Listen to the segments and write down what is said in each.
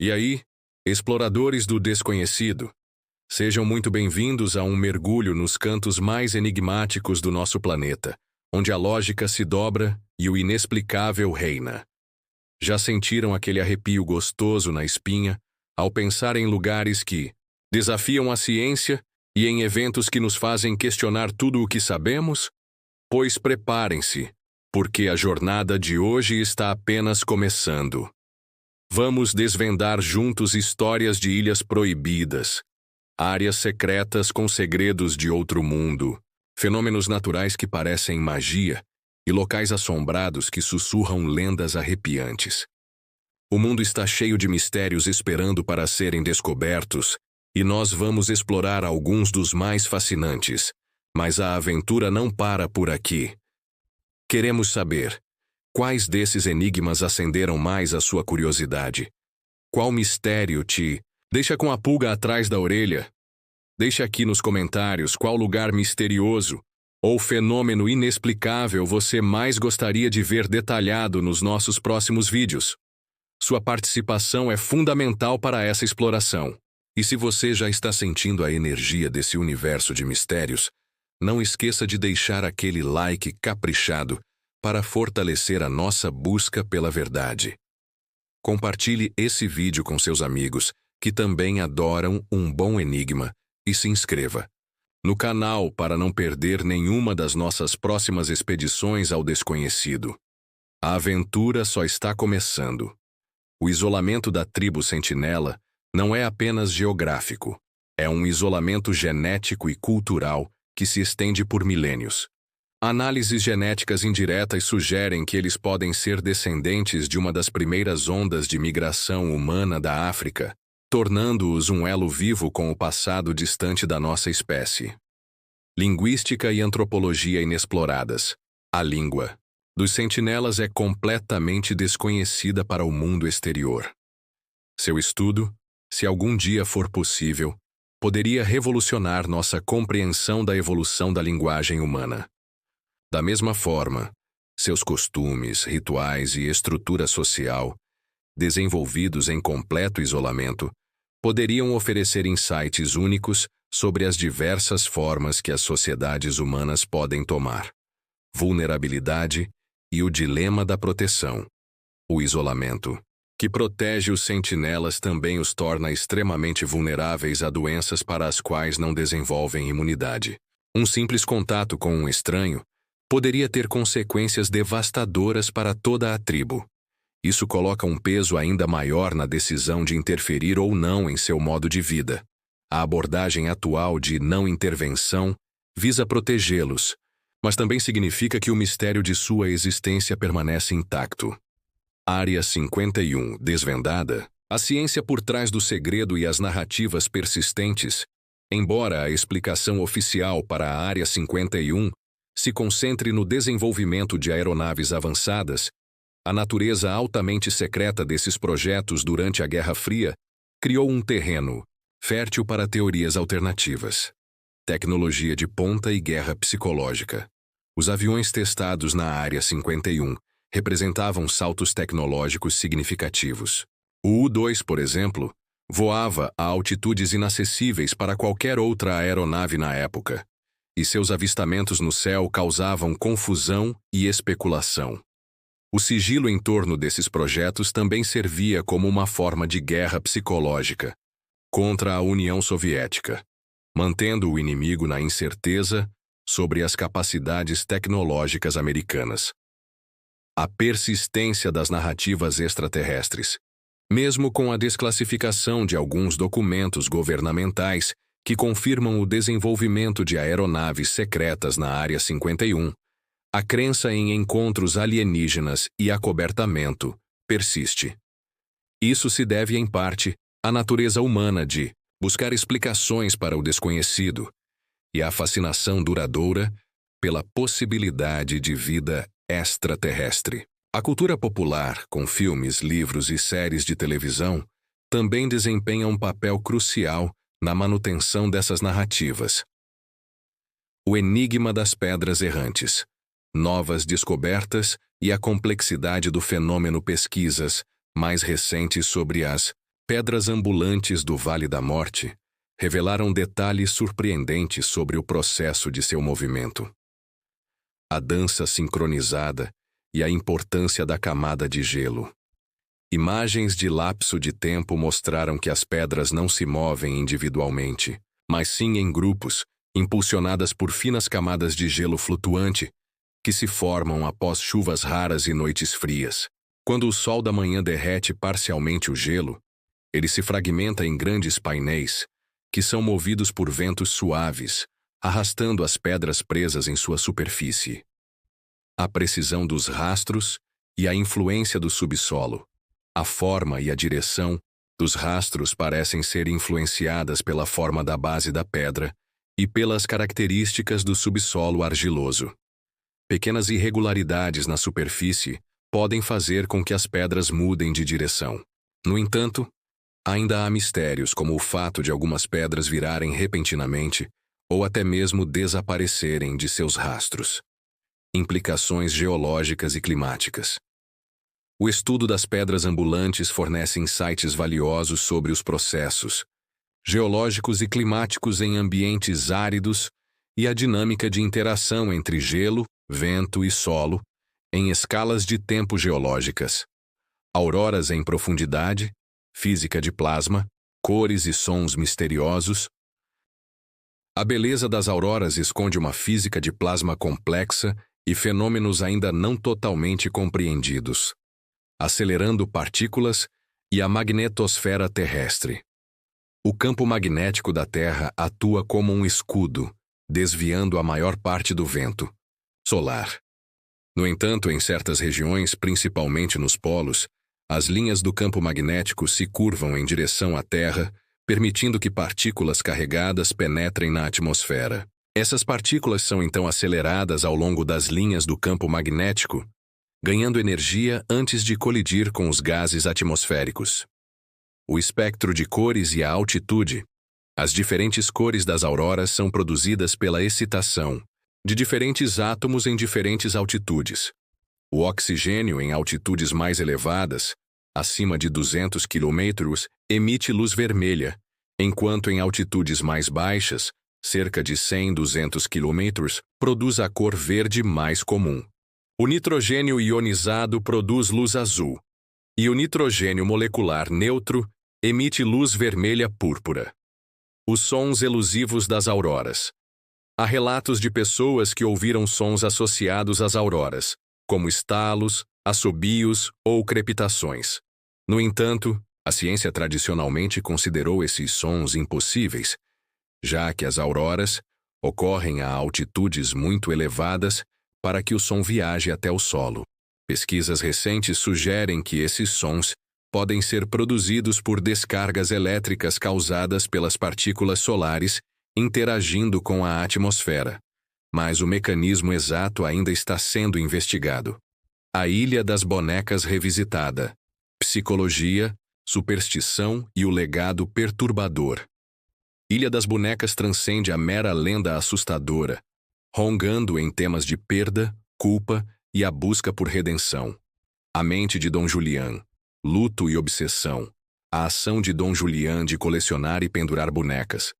E aí, exploradores do desconhecido, sejam muito bem-vindos a um mergulho nos cantos mais enigmáticos do nosso planeta, onde a lógica se dobra e o inexplicável reina. Já sentiram aquele arrepio gostoso na espinha ao pensar em lugares que desafiam a ciência e em eventos que nos fazem questionar tudo o que sabemos? Pois preparem-se, porque a jornada de hoje está apenas começando. Vamos desvendar juntos histórias de ilhas proibidas, áreas secretas com segredos de outro mundo, fenômenos naturais que parecem magia e locais assombrados que sussurram lendas arrepiantes. O mundo está cheio de mistérios esperando para serem descobertos, e nós vamos explorar alguns dos mais fascinantes, mas a aventura não para por aqui. Queremos saber: quais desses enigmas acenderam mais a sua curiosidade? Qual mistério te deixa com a pulga atrás da orelha? Deixe aqui nos comentários qual lugar misterioso ou fenômeno inexplicável você mais gostaria de ver detalhado nos nossos próximos vídeos. Sua participação é fundamental para essa exploração. E se você já está sentindo a energia desse universo de mistérios, não esqueça de deixar aquele like caprichado para fortalecer a nossa busca pela verdade. Compartilhe esse vídeo com seus amigos que também adoram um bom enigma e se inscreva no canal para não perder nenhuma das nossas próximas expedições ao desconhecido. A aventura só está começando. O isolamento da tribo Sentinela não é apenas geográfico, é um isolamento genético e cultural que se estende por milênios. Análises genéticas indiretas sugerem que eles podem ser descendentes de uma das primeiras ondas de migração humana da África, tornando-os um elo vivo com o passado distante da nossa espécie. Linguística e antropologia inexploradas. A língua dos sentinelas é completamente desconhecida para o mundo exterior. Seu estudo, se algum dia for possível, poderia revolucionar nossa compreensão da evolução da linguagem humana. Da mesma forma, seus costumes, rituais e estrutura social, desenvolvidos em completo isolamento, poderiam oferecer insights únicos sobre as diversas formas que as sociedades humanas podem tomar. Vulnerabilidade e o dilema da proteção. O isolamento, que protege os sentinelas, também os torna extremamente vulneráveis a doenças para as quais não desenvolvem imunidade. Um simples contato com um estranho poderia ter consequências devastadoras para toda a tribo. Isso coloca um peso ainda maior na decisão de interferir ou não em seu modo de vida. A abordagem atual de não intervenção visa protegê-los, mas também significa que o mistério de sua existência permanece intacto. Área 51 desvendada, a ciência por trás do segredo e as narrativas persistentes. Embora a explicação oficial para a Área 51 se concentre no desenvolvimento de aeronaves avançadas, a natureza altamente secreta desses projetos durante a Guerra Fria criou um terreno fértil para teorias alternativas. Tecnologia de ponta e guerra psicológica. Os aviões testados na Área 51 representavam saltos tecnológicos significativos. O U-2, por exemplo, voava a altitudes inacessíveis para qualquer outra aeronave na época, e seus avistamentos no céu causavam confusão e especulação. O sigilo em torno desses projetos também servia como uma forma de guerra psicológica contra a União Soviética, mantendo o inimigo na incerteza sobre as capacidades tecnológicas americanas. A persistência das narrativas extraterrestres. Mesmo com a desclassificação de alguns documentos governamentais que confirmam o desenvolvimento de aeronaves secretas na Área 51, a crença em encontros alienígenas e acobertamento persiste. Isso se deve, em parte, à natureza humana de buscar explicações para o desconhecido e à fascinação duradoura pela possibilidade de vida extraterrestre. A cultura popular, com filmes, livros e séries de televisão, também desempenha um papel crucial na manutenção dessas narrativas. O enigma das pedras errantes. Novas descobertas e a complexidade do fenômeno. Pesquisas mais recentes sobre as Pedras ambulantes do Vale da Morte revelaram detalhes surpreendentes sobre o processo de seu movimento. A dança sincronizada e a importância da camada de gelo. Imagens de lapso de tempo mostraram que as pedras não se movem individualmente, mas sim em grupos, impulsionadas por finas camadas de gelo flutuante que se formam após chuvas raras e noites frias. Quando o sol da manhã derrete parcialmente o gelo, ele se fragmenta em grandes painéis, que são movidos por ventos suaves, arrastando as pedras presas em sua superfície. A precisão dos rastros e a influência do subsolo. A forma e a direção dos rastros parecem ser influenciadas pela forma da base da pedra e pelas características do subsolo argiloso. Pequenas irregularidades na superfície podem fazer com que as pedras mudem de direção. No entanto, ainda há mistérios como o fato de algumas pedras virarem repentinamente ou até mesmo desaparecerem de seus rastros. Implicações geológicas e climáticas. O estudo das pedras ambulantes fornece insights valiosos sobre os processos geológicos e climáticos em ambientes áridos e a dinâmica de interação entre gelo, vento e solo em escalas de tempo geológicas. Auroras em profundidade, física de plasma, cores e sons misteriosos. A beleza das auroras esconde uma física de plasma complexa e fenômenos ainda não totalmente compreendidos, acelerando partículas e a magnetosfera terrestre. O campo magnético da Terra atua como um escudo, desviando a maior parte do vento solar. No entanto, em certas regiões, principalmente nos polos, as linhas do campo magnético se curvam em direção à Terra, permitindo que partículas carregadas penetrem na atmosfera. Essas partículas são então aceleradas ao longo das linhas do campo magnético, ganhando energia antes de colidir com os gases atmosféricos. O espectro de cores e a altitude. As diferentes cores das auroras são produzidas pela excitação de diferentes átomos em diferentes altitudes. O oxigênio em altitudes mais elevadas, acima de 200 km, emite luz vermelha, enquanto em altitudes mais baixas, cerca de 100, 200 km, produz a cor verde mais comum. O nitrogênio ionizado produz luz azul, e o nitrogênio molecular neutro emite luz vermelha púrpura. Os sons elusivos das auroras. Há relatos de pessoas que ouviram sons associados às auroras, como estalos, assobios ou crepitações. No entanto, a ciência tradicionalmente considerou esses sons impossíveis, já que as auroras ocorrem a altitudes muito elevadas para que o som viaje até o solo. Pesquisas recentes sugerem que esses sons podem ser produzidos por descargas elétricas causadas pelas partículas solares interagindo com a atmosfera, mas o mecanismo exato ainda está sendo investigado. A Ilha das Bonecas revisitada. Psicologia, superstição e o legado perturbador. Ilha das Bonecas transcende a mera lenda assustadora, rongando em temas de perda, culpa e a busca por redenção. A mente de Dom Julián, luto e obsessão. A ação de Dom Julián de colecionar e pendurar bonecas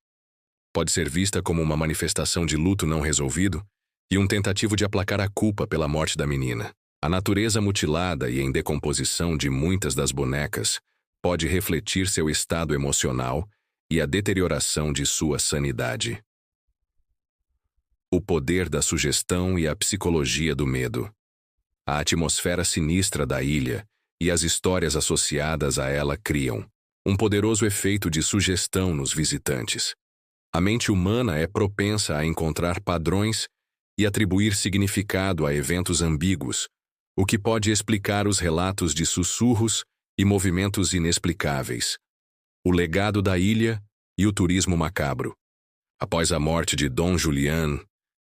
pode ser vista como uma manifestação de luto não resolvido e um tentativo de aplacar a culpa pela morte da menina. A natureza mutilada e em decomposição de muitas das bonecas pode refletir seu estado emocional e a deterioração de sua sanidade. O poder da sugestão e a psicologia do medo. A atmosfera sinistra da ilha e as histórias associadas a ela criam um poderoso efeito de sugestão nos visitantes. A mente humana é propensa a encontrar padrões e atribuir significado a eventos ambíguos, o que pode explicar os relatos de sussurros e movimentos inexplicáveis. O legado da ilha e o turismo macabro. Após a morte de Dom Julián,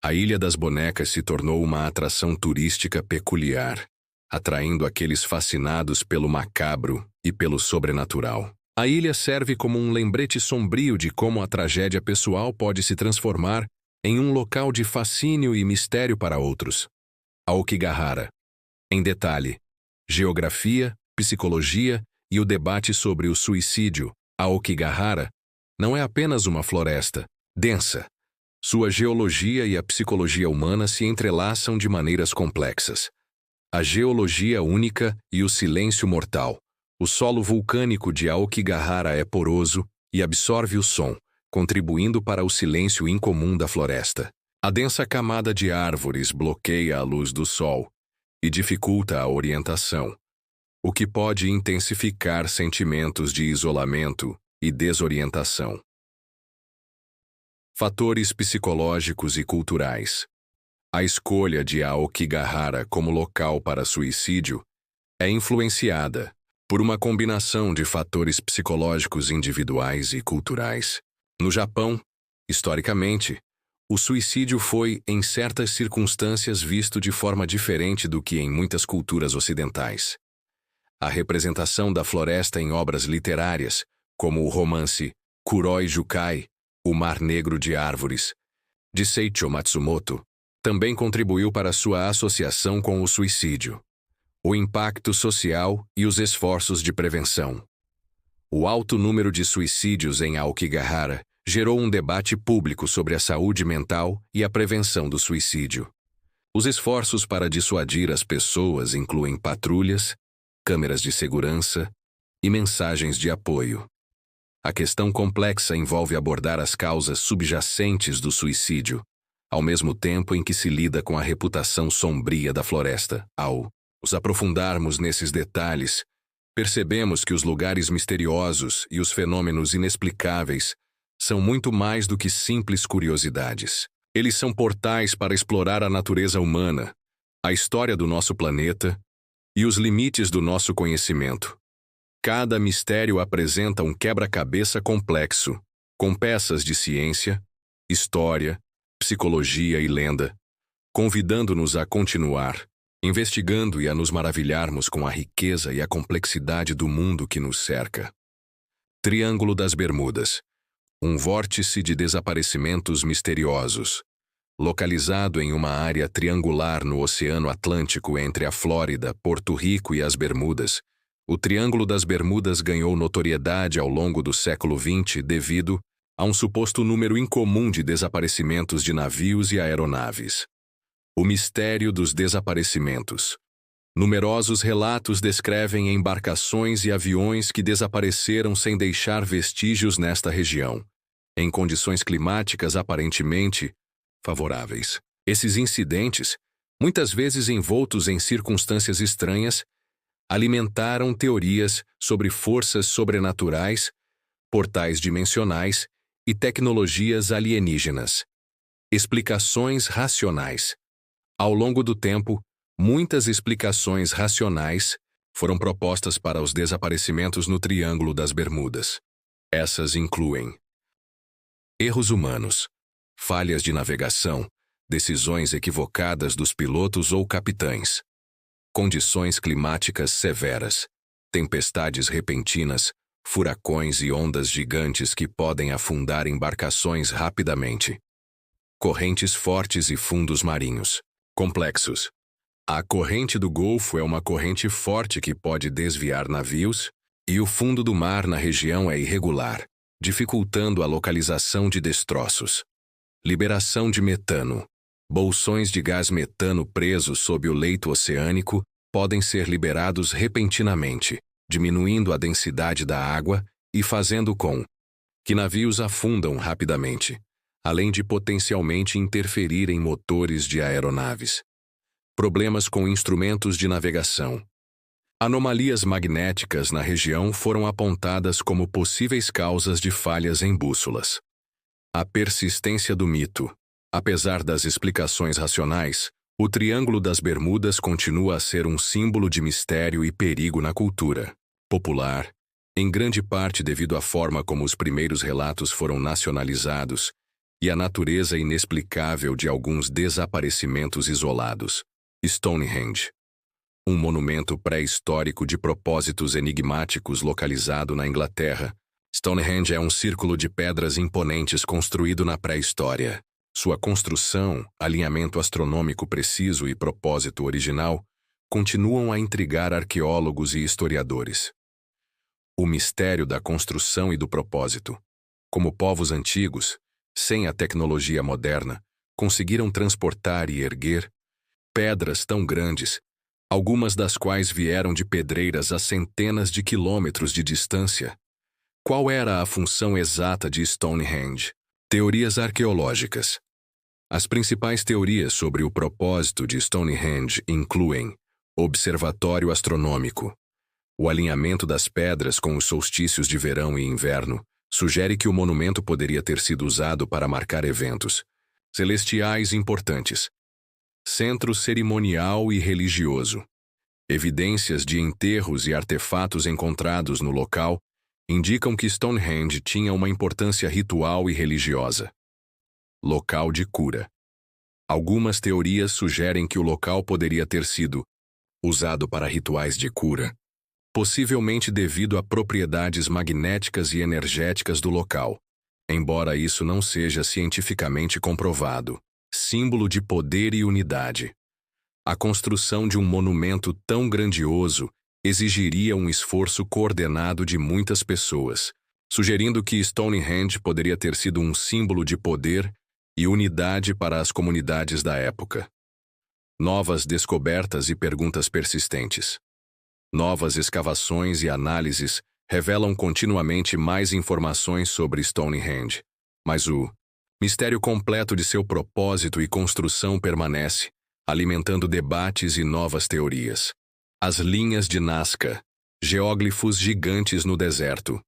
a Ilha das Bonecas se tornou uma atração turística peculiar, atraindo aqueles fascinados pelo macabro e pelo sobrenatural. A ilha serve como um lembrete sombrio de como a tragédia pessoal pode se transformar em um local de fascínio e mistério para outros. Aokigahara. Em detalhe: geografia, psicologia e o debate sobre o suicídio, Aokigahara, não é apenas uma floresta densa. Sua geologia e a psicologia humana se entrelaçam de maneiras complexas. A geologia única e o silêncio mortal. O solo vulcânico de Aokigahara é poroso e absorve o som, contribuindo para o silêncio incomum da floresta. A densa camada de árvores bloqueia a luz do sol e dificulta a orientação, o que pode intensificar sentimentos de isolamento e desorientação. Fatores psicológicos e culturais. A escolha de Aokigahara como local para suicídio é influenciada por uma combinação de fatores psicológicos individuais e culturais. No Japão, historicamente, o suicídio foi, em certas circunstâncias, visto de forma diferente do que em muitas culturas ocidentais. A representação da floresta em obras literárias, como o romance Kuroi Jukai, O Mar Negro de Árvores, de Seiichi Matsumoto, também contribuiu para sua associação com o suicídio. O impacto social e os esforços de prevenção. O alto número de suicídios em Aokigahara gerou um debate público sobre a saúde mental e a prevenção do suicídio. Os esforços para dissuadir as pessoas incluem patrulhas, câmeras de segurança e mensagens de apoio. A questão complexa envolve abordar as causas subjacentes do suicídio, ao mesmo tempo em que se lida com a reputação sombria da floresta. Ao nos aprofundarmos nesses detalhes, percebemos que os lugares misteriosos e os fenômenos inexplicáveis são muito mais do que simples curiosidades. Eles são portais para explorar a natureza humana, a história do nosso planeta e os limites do nosso conhecimento. Cada mistério apresenta um quebra-cabeça complexo, com peças de ciência, história, psicologia e lenda, convidando-nos a continuar investigando e a nos maravilharmos com a riqueza e a complexidade do mundo que nos cerca. Triângulo das Bermudas. Um vórtice de desaparecimentos misteriosos. Localizado em uma área triangular no Oceano Atlântico entre a Flórida, Porto Rico e as Bermudas, o Triângulo das Bermudas ganhou notoriedade ao longo do século XX devido a um suposto número incomum de desaparecimentos de navios e aeronaves. O mistério dos desaparecimentos. Numerosos relatos descrevem embarcações e aviões que desapareceram sem deixar vestígios nesta região, em condições climáticas aparentemente favoráveis. Esses incidentes, muitas vezes envoltos em circunstâncias estranhas, alimentaram teorias sobre forças sobrenaturais, portais dimensionais e tecnologias alienígenas. Explicações racionais. Ao longo do tempo, muitas explicações racionais foram propostas para os desaparecimentos no Triângulo das Bermudas. Essas incluem erros humanos, falhas de navegação, decisões equivocadas dos pilotos ou capitães, condições climáticas severas, tempestades repentinas, furacões e ondas gigantes que podem afundar embarcações rapidamente, correntes fortes e fundos marinhos complexos. A corrente do Golfo é uma corrente forte que pode desviar navios, e o fundo do mar na região é irregular, dificultando a localização de destroços. Liberação de metano. Bolsões de gás metano presos sob o leito oceânico podem ser liberados repentinamente, diminuindo a densidade da água e fazendo com que navios afundam rapidamente, além de potencialmente interferir em motores de aeronaves. Problemas com instrumentos de navegação. Anomalias magnéticas na região foram apontadas como possíveis causas de falhas em bússolas. A persistência do mito. Apesar das explicações racionais, o Triângulo das Bermudas continua a ser um símbolo de mistério e perigo na cultura popular, em grande parte devido à forma como os primeiros relatos foram nacionalizados e a natureza inexplicável de alguns desaparecimentos isolados. Stonehenge. Um monumento pré-histórico de propósitos enigmáticos localizado na Inglaterra. Stonehenge é um círculo de pedras imponentes construído na pré-história. Sua construção, alinhamento astronômico preciso e propósito original continuam a intrigar arqueólogos e historiadores. O mistério da construção e do propósito. Como povos antigos, sem a tecnologia moderna, conseguiram transportar e erguer pedras tão grandes, algumas das quais vieram de pedreiras a centenas de quilômetros de distância. Qual era a função exata de Stonehenge? Teorias arqueológicas. As principais teorias sobre o propósito de Stonehenge incluem observatório astronômico. O alinhamento das pedras com os solstícios de verão e inverno sugere que o monumento poderia ter sido usado para marcar eventos celestiais importantes. Centro cerimonial e religioso. Evidências de enterros e artefatos encontrados no local indicam que Stonehenge tinha uma importância ritual e religiosa. Local de cura. Algumas teorias sugerem que o local poderia ter sido usado para rituais de cura, possivelmente devido a propriedades magnéticas e energéticas do local, embora isso não seja cientificamente comprovado. Símbolo de poder e unidade. A construção de um monumento tão grandioso exigiria um esforço coordenado de muitas pessoas, sugerindo que Stonehenge poderia ter sido um símbolo de poder e unidade para as comunidades da época. Novas descobertas e perguntas persistentes. Novas escavações e análises revelam continuamente mais informações sobre Stonehenge, mas o mistério completo de seu propósito e construção permanece, alimentando debates e novas teorias. As linhas de Nazca, geóglifos gigantes no deserto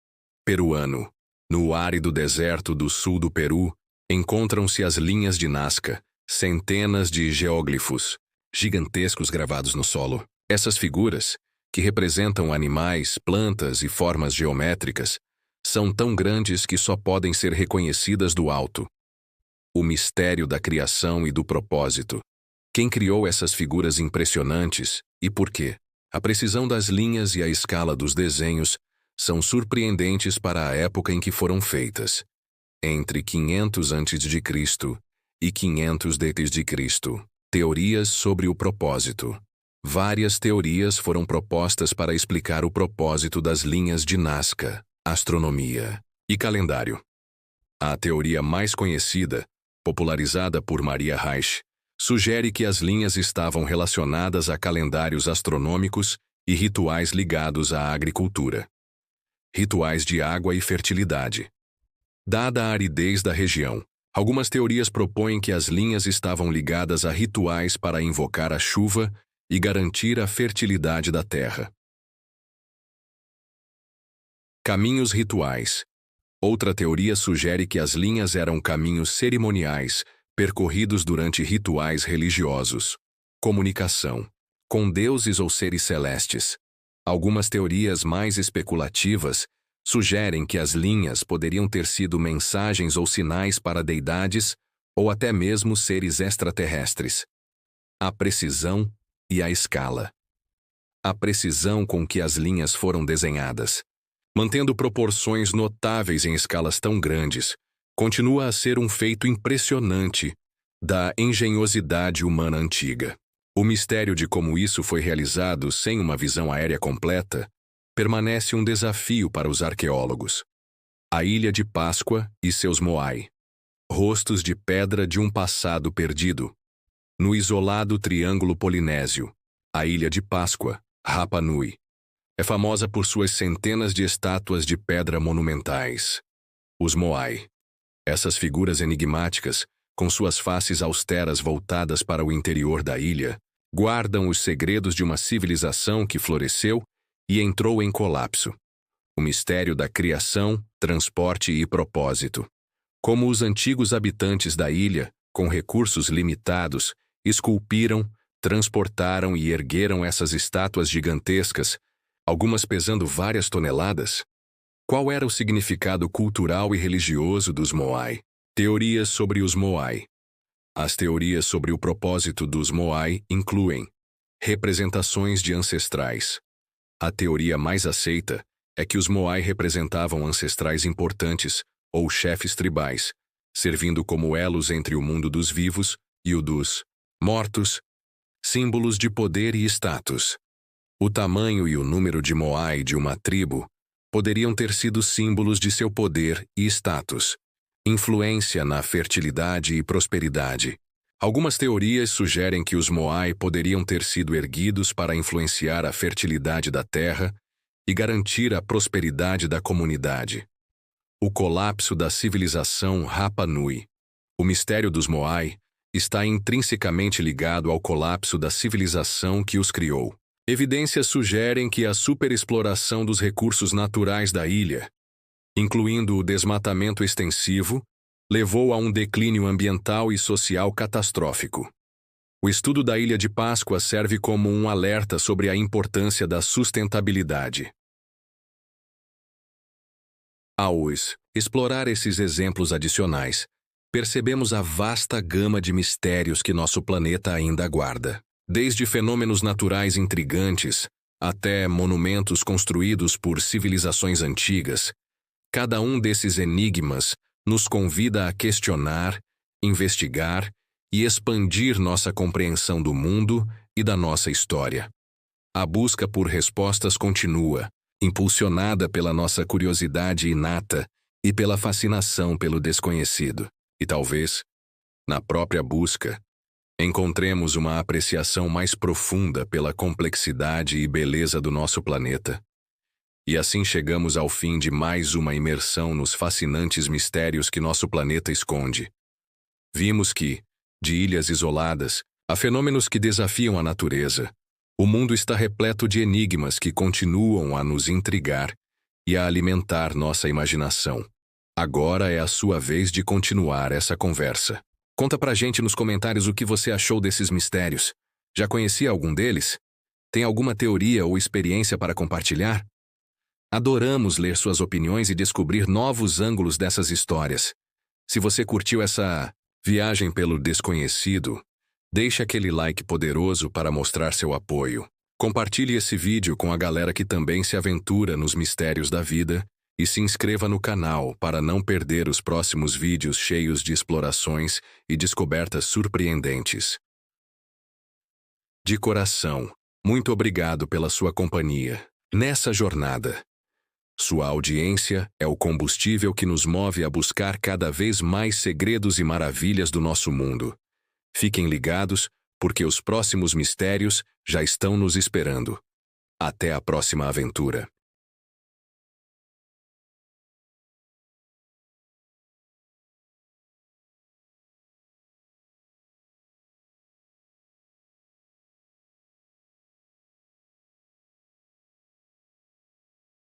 peruano. No árido deserto do sul do Peru, encontram-se as linhas de Nazca, centenas de geóglifos gigantescos gravados no solo. Essas figuras, que representam animais, plantas e formas geométricas, são tão grandes que só podem ser reconhecidas do alto. O mistério da criação e do propósito. Quem criou essas figuras impressionantes e por quê? A precisão das linhas e a escala dos desenhos são surpreendentes para a época em que foram feitas. Entre 500 a.C. e 500 d.C. Teorias sobre o propósito. Várias teorias foram propostas para explicar o propósito das linhas de Nazca, astronomia e calendário. A teoria mais conhecida, popularizada por Maria Reich, sugere que as linhas estavam relacionadas a calendários astronômicos e rituais ligados à agricultura. Rituais de água e fertilidade. Dada a aridez da região, algumas teorias propõem que as linhas estavam ligadas a rituais para invocar a chuva e garantir a fertilidade da terra. Caminhos rituais. Outra teoria sugere que as linhas eram caminhos cerimoniais percorridos durante rituais religiosos. Comunicação. Com deuses ou seres celestes. Algumas teorias mais especulativas sugerem que as linhas poderiam ter sido mensagens ou sinais para deidades ou até mesmo seres extraterrestres. A precisão e a escala. A precisão com que as linhas foram desenhadas, mantendo proporções notáveis em escalas tão grandes, continua a ser um feito impressionante da engenhosidade humana antiga. O mistério de como isso foi realizado sem uma visão aérea completa permanece um desafio para os arqueólogos. A Ilha de Páscoa e seus Moai. Rostos de pedra de um passado perdido. No isolado Triângulo Polinésio, a Ilha de Páscoa, Rapa Nui, é famosa por suas centenas de estátuas de pedra monumentais. Os Moai. Essas figuras enigmáticas, com suas faces austeras voltadas para o interior da ilha, guardam os segredos de uma civilização que floresceu e entrou em colapso. O mistério da criação, transporte e propósito. Como os antigos habitantes da ilha, com recursos limitados, esculpiram, transportaram e ergueram essas estátuas gigantescas, algumas pesando várias toneladas? Qual era o significado cultural e religioso dos Moai? Teorias sobre os Moai. As teorias sobre o propósito dos Moai incluem representações de ancestrais. A teoria mais aceita é que os Moai representavam ancestrais importantes, ou chefes tribais, servindo como elos entre o mundo dos vivos e o dos mortos, símbolos de poder e status. O tamanho e o número de Moai de uma tribo poderiam ter sido símbolos de seu poder e status, influência na fertilidade e prosperidade. Algumas teorias sugerem que os Moai poderiam ter sido erguidos para influenciar a fertilidade da terra e garantir a prosperidade da comunidade. O colapso da civilização Rapa Nui. O mistério dos Moai está intrinsecamente ligado ao colapso da civilização que os criou. Evidências sugerem que a superexploração dos recursos naturais da ilha, incluindo o desmatamento extensivo, levou a um declínio ambiental e social catastrófico. O estudo da Ilha de Páscoa serve como um alerta sobre a importância da sustentabilidade. Ao explorar esses exemplos adicionais, percebemos a vasta gama de mistérios que nosso planeta ainda guarda. Desde fenômenos naturais intrigantes até monumentos construídos por civilizações antigas, cada um desses enigmas nos convida a questionar, investigar e expandir nossa compreensão do mundo e da nossa história. A busca por respostas continua, impulsionada pela nossa curiosidade inata e pela fascinação pelo desconhecido. E talvez, na própria busca, encontremos uma apreciação mais profunda pela complexidade e beleza do nosso planeta. E assim chegamos ao fim de mais uma imersão nos fascinantes mistérios que nosso planeta esconde. Vimos que, de ilhas isoladas, a fenômenos que desafiam a natureza, o mundo está repleto de enigmas que continuam a nos intrigar e a alimentar nossa imaginação. Agora é a sua vez de continuar essa conversa. Conta pra gente nos comentários o que você achou desses mistérios. Já conhecia algum deles? Tem alguma teoria ou experiência para compartilhar? Adoramos ler suas opiniões e descobrir novos ângulos dessas histórias. Se você curtiu essa viagem pelo desconhecido, deixe aquele like poderoso para mostrar seu apoio. Compartilhe esse vídeo com a galera que também se aventura nos mistérios da vida e se inscreva no canal para não perder os próximos vídeos cheios de explorações e descobertas surpreendentes. De coração, muito obrigado pela sua companhia nessa jornada. Sua audiência é o combustível que nos move a buscar cada vez mais segredos e maravilhas do nosso mundo. Fiquem ligados, porque os próximos mistérios já estão nos esperando. Até a próxima aventura.